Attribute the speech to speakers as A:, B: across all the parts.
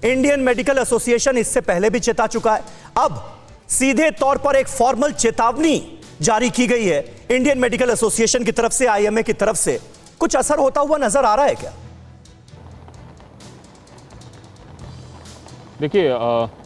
A: Indian medical association इससे पहले भी चेता चुका है। अब सीधे तौर पर एक फॉर्मल चेतावनी जारी की गई है इंडियन मेडिकल एसोसिएशन की तरफ से, आईएमए की तरफ से। कुछ असर होता हुआ नजर आ रहा है क्या?
B: देखिए,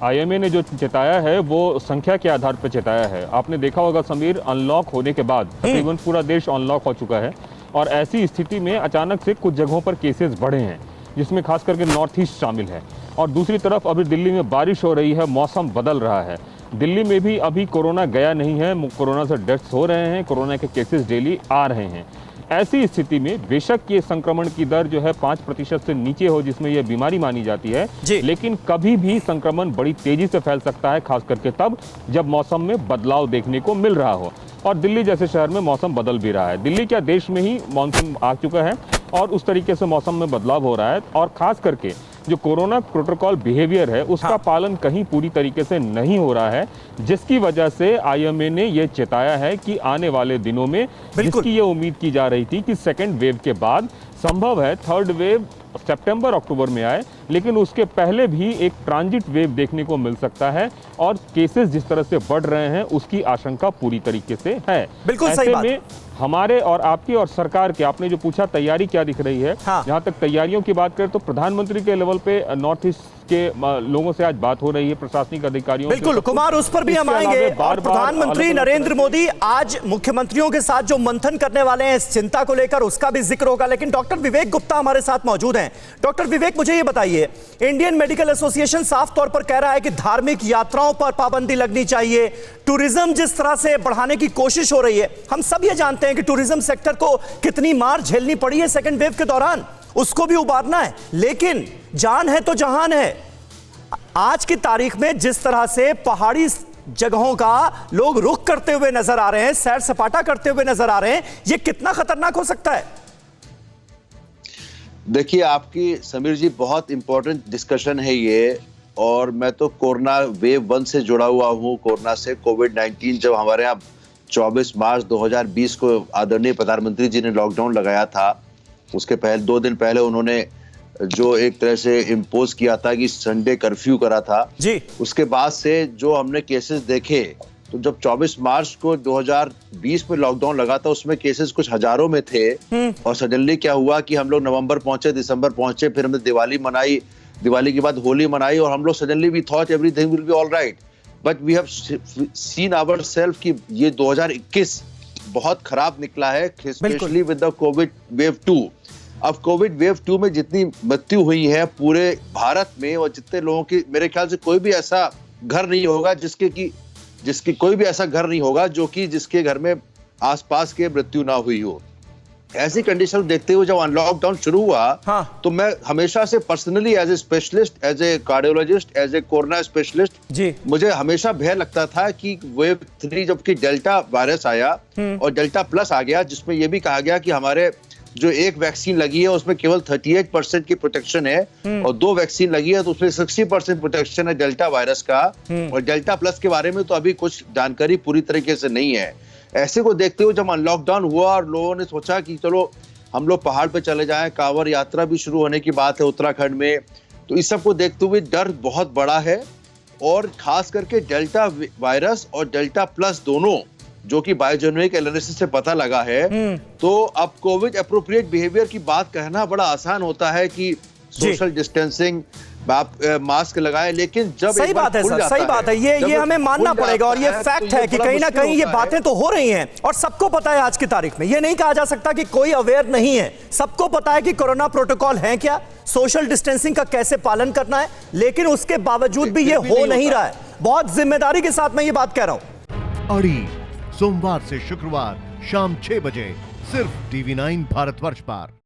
B: आईएमए ने जो चेताया है वो संख्या के आधार पर चेताया है। आपने देखा होगा समीर, अनलॉक होने के बाद तकरीबन पूरा देश अनलॉक हो चुका है और ऐसी स्थिति में अचानक से कुछ जगहों पर केसेस बढ़े हैं, जिसमें खास करके नॉर्थ ईस्ट शामिल है। और दूसरी तरफ अभी दिल्ली में बारिश हो रही है, मौसम बदल रहा है। दिल्ली में भी अभी कोरोना गया नहीं है, कोरोना से डेथ्स हो रहे हैं, कोरोना के केसेस डेली आ रहे हैं। ऐसी स्थिति में बेशक ये संक्रमण की दर जो है 5% से नीचे हो, जिसमें यह बीमारी मानी जाती है, लेकिन कभी भी संक्रमण बड़ी तेजी से फैल सकता है, खास करके तब जब मौसम में बदलाव देखने को मिल रहा हो। और दिल्ली जैसे शहर में मौसम बदल भी रहा है। दिल्ली क्या, देश में ही मानसून आ चुका है और उस तरीके से मौसम में बदलाव हो रहा है। और खास करके जो कोरोना प्रोटोकॉल बिहेवियर है उसका पालन कहीं पूरी तरीके से नहीं हो रहा है, जिसकी वजह से आईएमए ने यह चेताया है कि आने वाले दिनों में, जिसकी ये उम्मीद की जा रही थी कि सेकेंड वेव के बाद संभव है थर्ड वेव सितंबर अक्टूबर में आए, लेकिन उसके पहले भी एक ट्रांजिट वेव देखने को मिल सकता है। और केसेस जिस तरह से बढ़ रहे हैं उसकी आशंका पूरी तरीके से है।
A: बिल्कुल सही बात।
B: में हमारे और आपकी और सरकार के, आपने जो पूछा तैयारी क्या दिख रही है, जहां तक तैयारियों की बात करें तो प्रधानमंत्री के लेवल पे नॉर्थ ईस्ट के लोगों से आज बात हो रही है, प्रशासनिक अधिकारियों।
A: बिल्कुल कुमार, उस पर भी हम आएंगे। और प्रधानमंत्री नरेंद्र मोदी आज मुख्यमंत्रियों के साथ जो मंथन करने वाले हैं इस चिंता को लेकर, उसका भी जिक्र होगा। लेकिन डॉक्टर विवेक गुप्ता हमारे साथ मौजूद हैं। डॉक्टर विवेक, मुझे ये बताइए, इंडियन मेडिकल एसोसिएशन साफ तौर पर कह रहा है कि धार्मिक यात्राओं पर पाबंदी लगनी चाहिए, टूरिज्म जिस तरह से बढ़ाने की कोशिश हो रही है, हम सब ये जानते हैं कि टूरिज्म सेक्टर को कितनी मार झेलनी पड़ी है सेकेंड वेव के दौरान, उसको भी उबारना है। लेकिन जान है तो जहान है। आज की तारीख में जिस तरह से पहाड़ी जगहों का लोग रुख करते हुए नजर आ रहे हैं, सैर सपाटा करते हुए नजर आ रहे हैं, यह कितना खतरनाक हो सकता है?
C: देखिए, आपकी समीर जी बहुत इंपॉर्टेंट डिस्कशन है ये। और मैं तो कोरोना वेव 1 से जुड़ा हुआ हूँ। कोरोना से, कोविड-19 जब हमारे यहाँ 24 मार्च 2020 को आदरणीय प्रधानमंत्री जी ने लॉकडाउन लगाया था, उसके पहले 2 दिन पहले उन्होंने जो एक तरह से इम्पोज किया था कि संडे कर्फ्यू करा था
A: जी।
C: उसके बाद से जो हमने केसेस देखे, तो जब 24 मार्च को 2020 में लॉकडाउन लगा था उसमें केसेस कुछ हजारों में थे। और सडनली क्या हुआ कि हम लोग नवंबर पहुंचे, दिसंबर पहुंचे, फिर हमने दिवाली मनाई, दिवाली के बाद होली मनाई, और हम लोग suddenly we thought everything will be all right. But we have seen ourselves कि ये 2021 बहुत खराब निकला है, specially with the Covid wave 2। अब कोविड वेव 2 में जितनी मृत्यु हुई है पूरे भारत में, और जितने लोगों की, मेरे ख्याल से कोई भी ऐसा घर नहीं होगा जिसकी कोई भी ऐसा घर नहीं होगा जो कि जिसके घर में आसपास के मृत्यु ना हुई हो। ऐसी कंडीशन देखते हुए जब अनलॉकडाउन शुरू हुआ, तो मैं हमेशा से personally as a specialist, as a cardiologist, as a corona specialist, मुझे हमेशा भय लगता था कि वेव 3 जबकि डेल्टा वायरस आया और डेल्टा प्लस आ गया, जिसमें यह भी कहा गया कि हमारे जो एक वैक्सीन लगी है उसमें केवल 38% की प्रोटेक्शन है, और 2 वैक्सीन लगी है तो उसमें 60% प्रोटेक्शन है डेल्टा वायरस का। और डेल्टा प्लस के बारे में तो अभी कुछ जानकारी पूरी तरीके से नहीं है। ऐसे को देखते हुए जब अनलॉकडाउन हुआ और लोगों ने सोचा कि चलो हम लोग पहाड़ पे चले जाएं, कांवड़ यात्रा भी शुरू होने की बात है उत्तराखंड में, तो इस सब को देखते हुए डर बहुत बड़ा है। और खास करके डेल्टा वायरस और डेल्टा प्लस दोनों, जो कि बायोजेनिक एनालिसिस से पता लगा है, तो अब कोविड एप्रोप्रिएट बिहेवियर की बात कहना बड़ा आसान होता है कि सोशल डिस्टेंसिंग, आप मास्क लगाएं, लेकिन जब
A: सही बात है सर, सही बात है, ये हमें मानना पड़ेगा। और ये फैक्ट है कि कहीं ना कहीं ये बातें तो हो रही हैं और सबको पता है आज की तारीख में। ये नहीं कहा जा सकता कि कोई अवेयर नहीं है, सबको पता है कि कोरोना प्रोटोकॉल है क्या, सोशल डिस्टेंसिंग का कैसे पालन करना है, लेकिन उसके बावजूद भी ये हो नहीं रहा है। बहुत जिम्मेदारी के साथ मैं ये बात कह रहा हूं।
D: अड़ी सोमवार से शुक्रवार शाम 6 बजे सिर्फ TV9 भारतवर्ष पर।